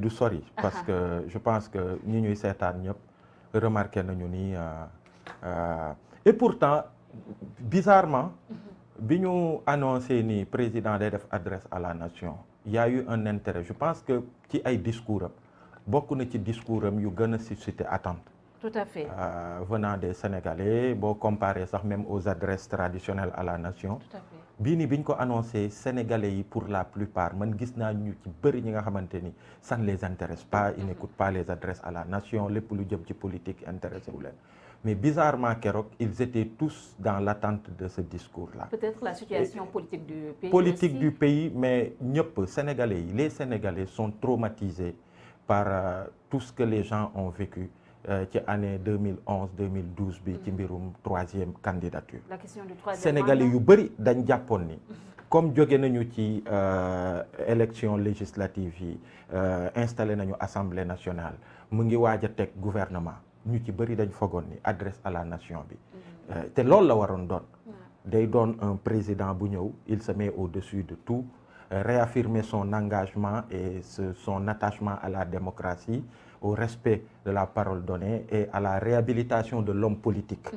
du sori parce que je pense que ñi ñuy seetaan ñëpp remarqué nañu ni et pourtant bizarrement bi ñu annoncé ni président day def adresse à la nation il y a eu un intérêt je pense que ci ay discours am bokk na ci discours am yu gën a susciter attente. Tout à fait. Venant des Sénégalais boo comparé sax même aux adresses traditionnelles à la nation. Tout à fait. bii ni bi ñu ko annoncé Sénégalais yi pour la plupart man gis naa ñu ci bëri ñi nga xamante ni ça ne les intéresse pas ils n'écoutent pas les adresses à la nation lépp lu jëm ci politique intéressé wu leen mais bizarrement keroog ils étaient tous dans l'attente de ce discours-là. Peut-être la situation politique du pays. Politique aussi. du pays mais ñëpp Sénégalais yi les Sénégalais sont traumatisés par tout ce que les gens ont vécu ci année 2011-2012 bi ci mbirum troisième candidature. La question du troisième Sénégalais yu bëri dañ jàppoon ni comme jóge nañu ci élection législative yi installé nañu assemblée nationale mu ngi waaj a teg gouvernement ñu ci bëri dañ fogoon ni adresse à la nation bi te loolu la waroon doon day doon un président bu ñëw il se met au-dessus de tout réaffirmer son engagement et son attachement à la démocratie au respect de la parole donnée et à la réhabilitation de l'homme politique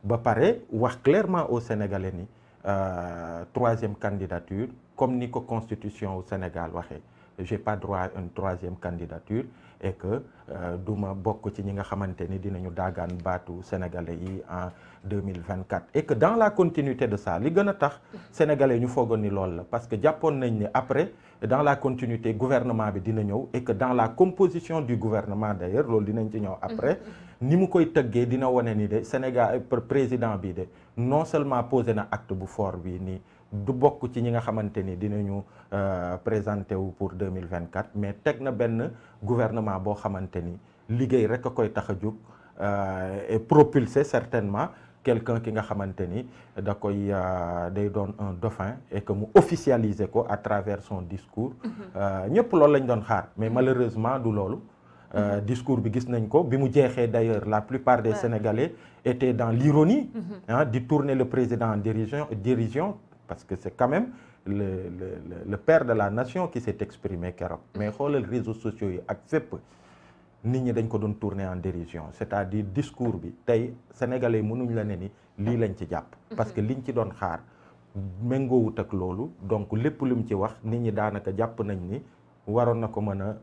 ba pare wax clairement aux Sénégalais ni troisième candidature comme ni ko constitution au Sénégal waxee j'ai pas droit à une troisième candidature et que duma bokk ci ñi nga xamante ni dinañu daagaan baatu Sénégalais yi en 2024 et que dans la continuité de ça li gën a tax Sénégalais ñu foogoon ni loolu la parce que jàppoon nañ ni après dans la continuité gouvernement bi dina ñëw et que dans la composition du gouvernement d'ailleurs loolu dinañ ci ñëw après ni mu koy tëggee dina wane ni de Sénégal président bi de non seulement posé na acte bu fort bi ni du bokk ci ñi nga xamante ni dinañu présenté wu pour 2024 mais teg na benn gouvernement boo xamante ni liggéey rek a koy tax a jóg et propulser certainement quelqu'un ki nga xamante ni da koy day doon un dauphin et que mu officialiser ko à travers son discours ñëpp loolu lañ doon xaar mais malheureusement du loolu discours bi gis nañ ko bi mu jeexee d'ailleurs la plupart des Sénégalais étaient dans l'ironie di tourner le président en dérision parce que c'est quand même le père de la nation qui s'est exprimé keroog mais xoolal réseaux sociaux yi ak fépp nit ñi dañ ko doon tourner en dérision c'est-à-dire discours bi tey sénégalais mënuñ la ne ni lii lañ ci jàpp parce que liñ ci doon xaar méngoowut ak loolu donc lépp lu mu ci wax nit ñi daanaka jàpp nañ ni waroon na ko mën a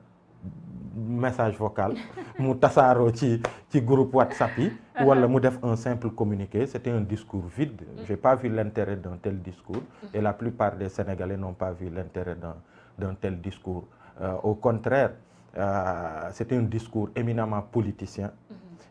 message vocal mu tasaaroo ci groupe WhatsApp yi wala mu def un simple communiqué c'était un discours vide j'ai pas vu l'intérêt d'un tel discours et la plupart des Sénégalais n'ont pas vu l'intérêt d'un tel discours au contraire c'était un discours éminemment politicien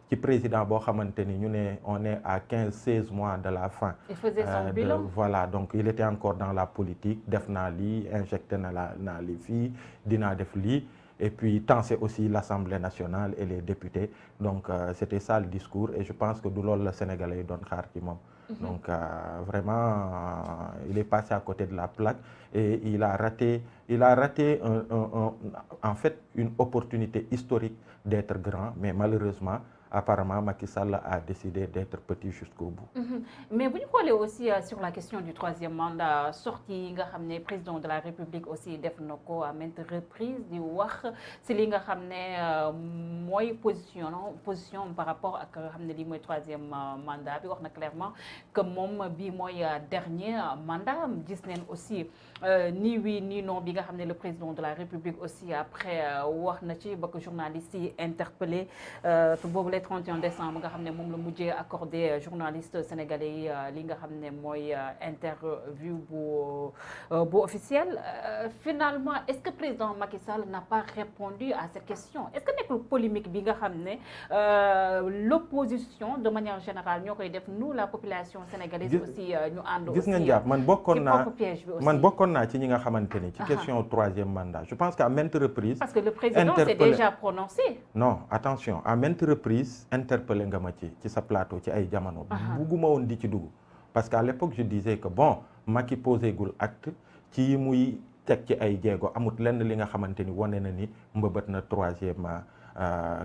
ci président boo xamante ni ñu ne on est à 15-16 mois de la fin il faisait son bilan voilà donc il était encore dans la politique def naa lii injecté naa lii fii dinaa def lii et puis tenser aussi l'Assemblée nationale et les députés donc c'était ça le discours et je pense que du loolu la Sénégalais yi doon xaar ci moom donc vraiment il est passé à côté de la plaque et il a raté en fait une opportunité historique d'être grand mais malheureusement apparemment Macky Sall a décidé d'être petit jusqu'au bout. Mais bu ñu xoolee aussi sur la question du troisième mandat sortie yi nga xam ne président de la République aussi def na ko à maintes reprises di wax si li nga xam ne mooy position par rapport ak nga xam ne lii mooy troisième mandat bi wax na clairement que moom bii mooy dernier mandat gis neen aussi ni oui ni non bi nga xam ne le président de la République aussi après wax na ci ba ko journalistes yi interpellé boobu 31 décembre nga xam ne moom la mujjee accordé journaliste sénégalais yi li nga xam ne mooy interview bu officiel finalement est-ce que président Macky Sall n'a pas répondu à cette question est-ce que nekkul polémique bi nga xam ne l'opposition de manière générale ñoo koy def nous la population sénégalaise aussi ñu ànd aussi gis nga jàpp man bokkoon naa ci ñi nga xamante ni ci question troisième mandat je pense qu'à maintes reprises parce que le président s'est déjà prononcé non attention à maintes reprises interpellé nga ma ci sa plateau ci ay jamono bugguma woon di ci dugg parce qu'à l'époque je disais que bon Macky posé gul acte ci muy teg ci ay jéego amut lenn li nga xamante ni wane na ni mbëbët na troisième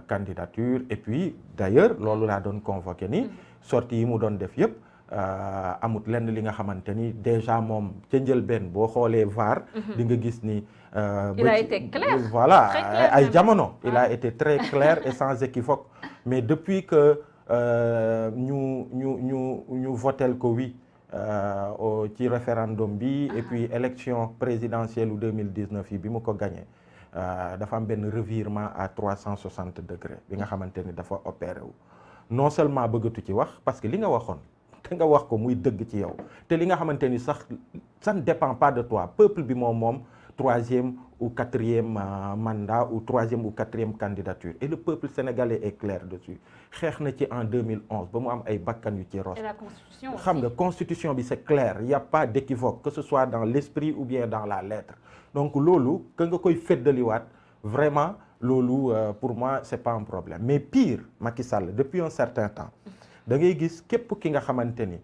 candidature et puis d'ailleurs loolu laa doon convoqué ni sortie yi mu doon def yëpp amut lenn li nga xamante ni déjà moom ca njëlbeen boo xoolee VAR. di nga gis ni. il a été clair. Voilà ay jamono. il a été très clair et sans équivoque mais depuis que ñu votel ko oui ci référendum bi et puis élection présidentielle u 2019 yi bi mu ko gagné dafa am benn revirement à 360 degrés bi nga xamante ni dafa opéré wu non seulement bëggatu ci wax parce que li nga waxoon te nga wax ko muy dëgg ci yow te li nga xamante ni sax ça ne dépend pas de toi peuple bi moom troisième ou quatrième mandat ou troisième ou quatrième candidature et le peuple sénégalais est clair dessus xeex na ci en 2011 ba mu am ay bakkan yu ci ros. Et la constitution aussi. xam nga constitution bi c'est clair il y a pas d'équivoque que ce soit dans l'esprit ou bien dans la lettre donc loolu que nga koy feddaliwaat vraiment loolu pour moi c'est pas un problème mais pire Macky Sall depuis un certain temps da ngay gis képp ki nga xamante ni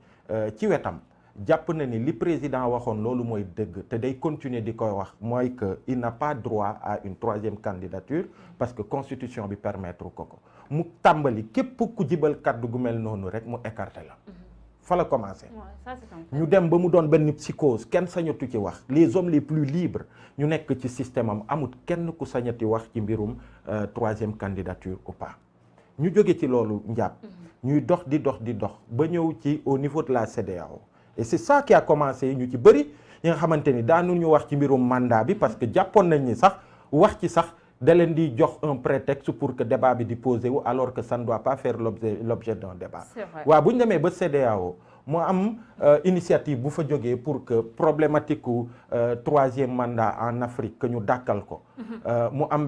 ci wetam jàpp na ni li président waxoon loolu mooy dëgg te day continuer di koy wax mooy que il n'a pas droit à une troisième candidature parce que constitution bi permettre ko mu tàmbali képp ku jibal kàddu gu mel noonu rek mu écarté la fa la commencé ñu dem ba mu doon benn psychose kenn sañatu ci wax les hommes les plus libres ñu nekk ci système am amut kenn ku sañati wax ci mbirum troisième candidature ou pas ñu jóge ci loolu njàpp ñuy dox ba ñëw ci au niveau de la CEDEAO et c'est ça qui a commencé ñu ci bëri ñi nga xamante ni daanu ñu wax ci mbirum mandat bi parce que jàppoon nañ ni sax wax ci sax da leen di jox un prétexte pour que débat bi di posé wu alors que ça ne doit pas faire l'objet d'un débat. waaw bu ñu demee ba CEDEAO mu am initiative bu fa jógee pour que problématique u troisième mandat en Afrique que ñu dàkkal ko mu am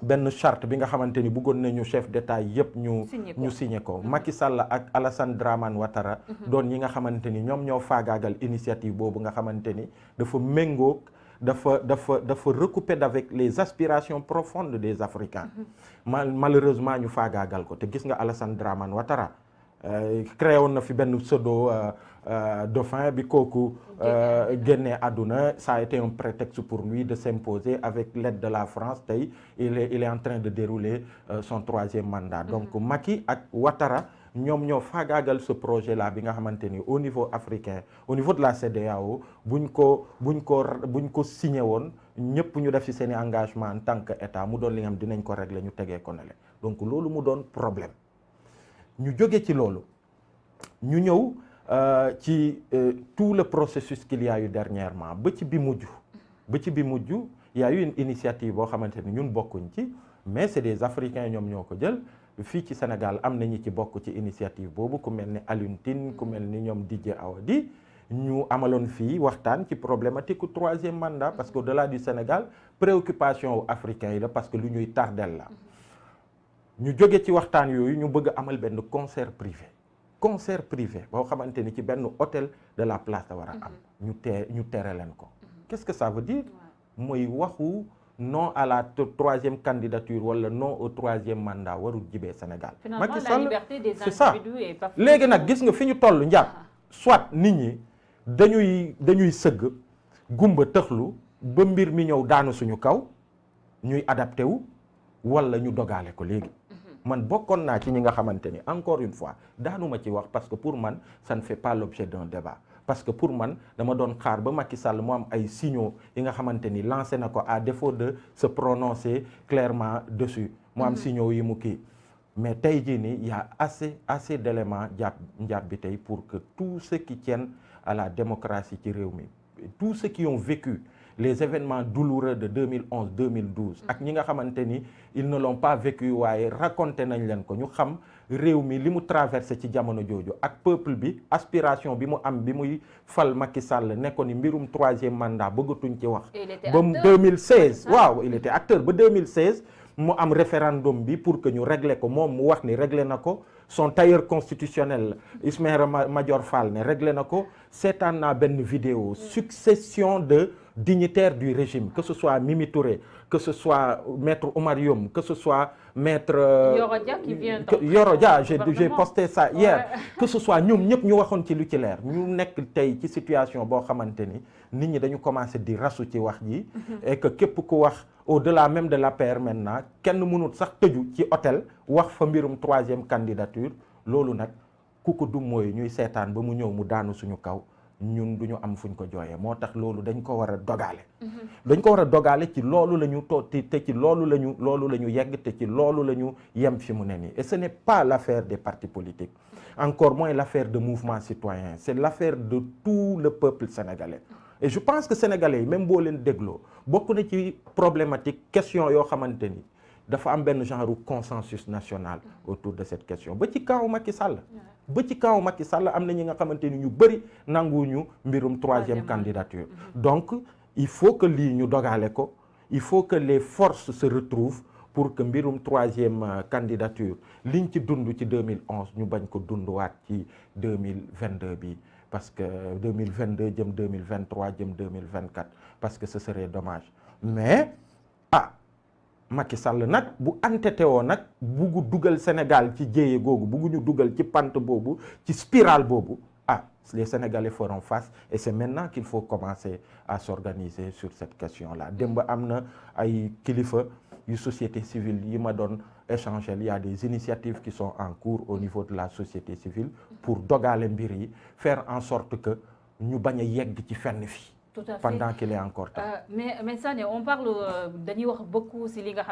benn charte bi nga xamante ni bëggoon nañu chef d'État yëpp ñu signé ko Macky Sall ak Alassane Dramane Ouattara doon ñi nga xamante ni ñoom ñoo faagaagal initiative boobu nga xamante ni dafa méngoog dafa recouper avec les aspirations profondes des Africains malheureusement ñu faagaagal ko te gis nga Alassane Dramane Ouattara créé woon na fi benn pseudo dauphin bi kooku génnee àdduna ça a été un prétexte pour lui de s'imposer avec l'aide de la France tey il est en train de dérouler son troisième mandat donc Macky ak Ouattara ñoom ñoo faagaagal ce projet là bi nga xamante ni au niveau africain au niveau de la CEDEAO buñ ko signé woon ñëpp ñu def ci seeni engagement en tant que état mu doon li nga xam dinañ ko régler ñu tegee ko ne le donc loolu mu doon problème ñu jóge ci loolu ñu ñëw ci tout le processus qu'il y a eu dernièrement ba ci bi mujj il y a eu une initiative boo xamante ni ñun bokkuñ ci mais c'est des Africains ñoom ñoo ko jël fii ci Sénégal am na ñi ci bokk ci initiative boobu ku mel ni Alioune Tine ku mel ni ñoom Didier Awadi ñu amaloon fii waxtaan ci problématique u troisième mandat parce que au-delà du Sénégal préoccupation africain yi la parce que lu ñuy tardel la ñu jóge ci waxtaan yooyu ñu bëgg amal benn concert privé boo xamante ni ci benn hôtel de la place da war a am ñu tere leen ko qu'est-ce que ça veut dire mooy waxu non à la troisième candidature wala non au troisième mandat warul jibee Sénégal. Finalement, la liberté des individus est pas léegi nag gis nga fi ñu toll njàpp soit nit ñi dañuy sëgg gumba tëxlu ba mbir mi ñëw daanu suñu kaw ñuy adapté wu wala ñu dogaale ko léegi man bokkoon naa ci ñi nga xamante ni encore une fois daanuma ci wax parce que pour man ça ne fait pas l'objet d'un débat parce que pour man dama doon xaar ba Macky Sall mu am ay signaux yi nga xamante ni lancé na ko à défaut de se prononcer clairement dessus mu am signaux yi mu kii mais tey jii nii il y a assez d'éléments njàpp bi tey pour que tous ceux qui tiennent à la démocratie ci réew mi tous ceux qui ont vécu les événements douloureux de 2011-2012 ak ñi nga xamante ni ils ne l'ont pas vécu waaye raconté nañ leen ko ñu xam réew mi li mu traversé ci jamono jooju ak peuple bi aspiration bi mu am bi muy fal Macky Sall nekkoon ni mbirum troisième mandat bëggatuñ ci wax ba 2016 waaw il était acteur ba 2016 mu am référendum bi pour que ñu régler ko moom mu wax ni régler na ko son tailleur constitutionnel Ismaïla Madior Fall ne régler na ko seetaan naa benn vidéo succession de dignitaires du régime que ce soit Mimi Touré que ce soit maître Oumar Youm que ce soit maître Yoro Dia j'ai posté ça hier que ce soit ñoom ñëpp ñu waxoon ci lu ci leer ñu nekk tey ci situation boo xamante ni nit ñi dañu commencé di rasu ci wax ji et que képp ku wax au-delà même de l'APR maintenant kenn mënul sax tëju ci hôtel wax fa mbirum troisième candidature loolu nag ku ko du mooy ñuy seetaan ba mu ñëw mu daanu suñu kaw ñun du ñu am fuñ ko jooyee moo tax loolu dañ ko war a dogaale. dañ ko war a dogaale ci loolu la ñu te ci loolu la ñu yegg te ci loolu la ñu yem fi mu ne nii et ce n'est pas l'affaire des partis politiques encore moins l'affaire de mouvements citoyens c'est l'affaire de tout le peuple sénégalais. et je pense que sénégalais yi même boo leen dégloo bokk na ci problématique question yoo xamante ni dafa am benn genre consensus national autour de cette question ba ci kaw Macky Sall. am na ñi nga xamante ni ñu bëri nanguwuñu mbirum troisième candidature. donc il faut que lii ñu dogale ko il faut que les forces se retrouvent pour que mbirum troisième candidature liñ ci dund ci 2011 ñu bañ ko dunduwaat ci 2022 bi parce que 2022 jëm 2023 jëm 2024 parce que ce serait dommage mais Macky Sall nag bu entêté woo nag buggu dugal Sénégal ci jéye googu bugguñu dugal ci pante boobu ci spirale boobu les Sénégalais feront face et c'est maintenant qu'il faut commencer à s'organiser sur cette question-là démb am na ay kilifa yu société civile yi ma doon échanger il y a des initiatives qui sont en cours au niveau de la société civile pour dogale mbir yi faire en sorte que ñu bañ a yegg ci fenn fi tout à fait pendant qu'il est encore temps mais Sané on parle dañuy wax beaucoup si li nga